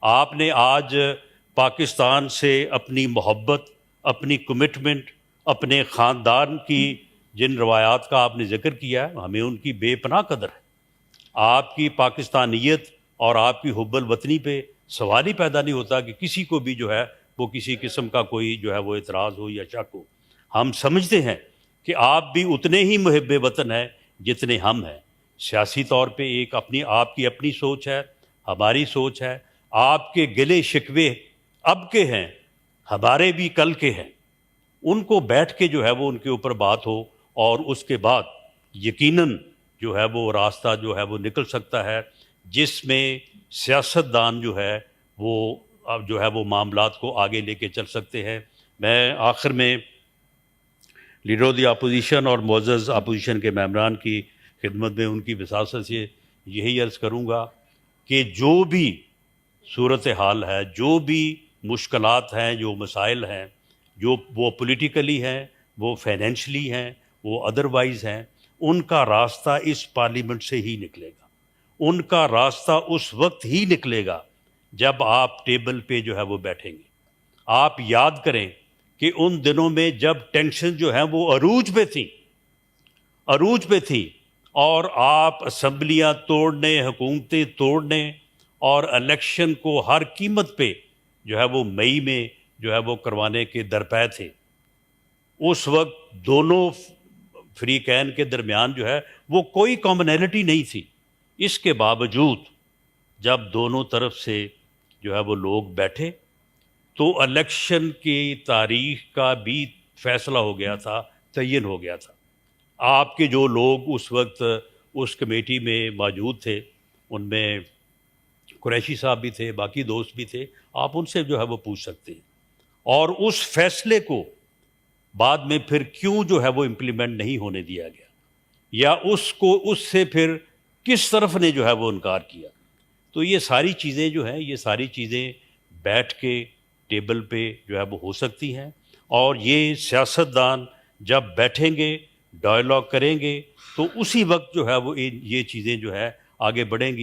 آپ نے آج پاکستان سے اپنی محبت، اپنی کمٹمنٹ، اپنے خاندان کی جن روایات کا آپ نے ذکر کیا ہے، ہمیں ان کی بے پناہ قدر ہے۔ آپ کی پاکستانیت اور آپ کی حب الوطنی پہ سوال ہی پیدا نہیں ہوتا کہ کسی کو بھی جو ہے وہ کسی قسم کا کوئی جو ہے وہ اعتراض ہو یا شک ہو۔ ہم سمجھتے ہیں کہ آپ بھی اتنے ہی محب وطن ہیں جتنے ہم ہیں۔ سیاسی طور پہ ایک آپ کی اپنی سوچ ہے، ہماری سوچ ہے۔ آپ کے گلے شکوے اب کے ہیں، ہمارے بھی کل کے ہیں۔ ان کو بیٹھ کے جو ہے وہ ان کے اوپر بات ہو، اور اس کے بعد یقیناً جو ہے وہ راستہ جو ہے وہ نکل سکتا ہے جس میں سیاست دان جو ہے وہ اب جو ہے وہ معاملات کو آگے لے کے چل سکتے ہیں۔ میں آخر میں لیڈر آف دی اپوزیشن اور معزز اپوزیشن کے ممبران کی خدمت میں ان کی وساطت سے یہی عرض کروں گا کہ جو بھی صورتحال ہے، جو بھی مشکلات ہیں، جو مسائل ہیں، جو وہ پولیٹیکلی ہیں، وہ فائنینشلی ہیں، وہ ادروائز ہیں، ان کا راستہ اس پارلیمنٹ سے ہی نکلے گا۔ ان کا راستہ اس وقت ہی نکلے گا جب آپ ٹیبل پہ جو ہے وہ بیٹھیں گے۔ آپ یاد کریں کہ ان دنوں میں جب ٹینشن جو ہیں وہ عروج پہ تھی اور آپ اسمبلیاں توڑنے، حکومتیں توڑنے اور الیکشن کو ہر قیمت پہ جو ہے وہ مئی میں جو ہے وہ کروانے کے درپے تھے، اس وقت دونوں فریقین کے درمیان جو ہے وہ کوئی کامنلٹی نہیں تھی۔ اس کے باوجود جب دونوں طرف سے جو ہے وہ لوگ بیٹھے تو الیکشن کی تاریخ کا بھی فیصلہ ہو گیا تھا، تعین ہو گیا تھا۔ آپ کے جو لوگ اس وقت اس کمیٹی میں موجود تھے، ان میں قریشی صاحب بھی تھے، باقی دوست بھی تھے، آپ ان سے جو ہے وہ پوچھ سکتے ہیں۔ اور اس فیصلے کو بعد میں پھر کیوں جو ہے وہ امپلیمنٹ نہیں ہونے دیا گیا، یا اس سے پھر کس طرف نے جو ہے وہ انکار کیا۔ تو یہ ساری چیزیں جو ہیں، یہ ساری چیزیں بیٹھ کے ٹیبل پہ جو ہے وہ ہو سکتی ہیں، اور یہ سیاستدان جب بیٹھیں گے، ڈائلاگ کریں گے، تو اسی وقت جو ہے وہ یہ چیزیں جو ہے آگے بڑھیں گی۔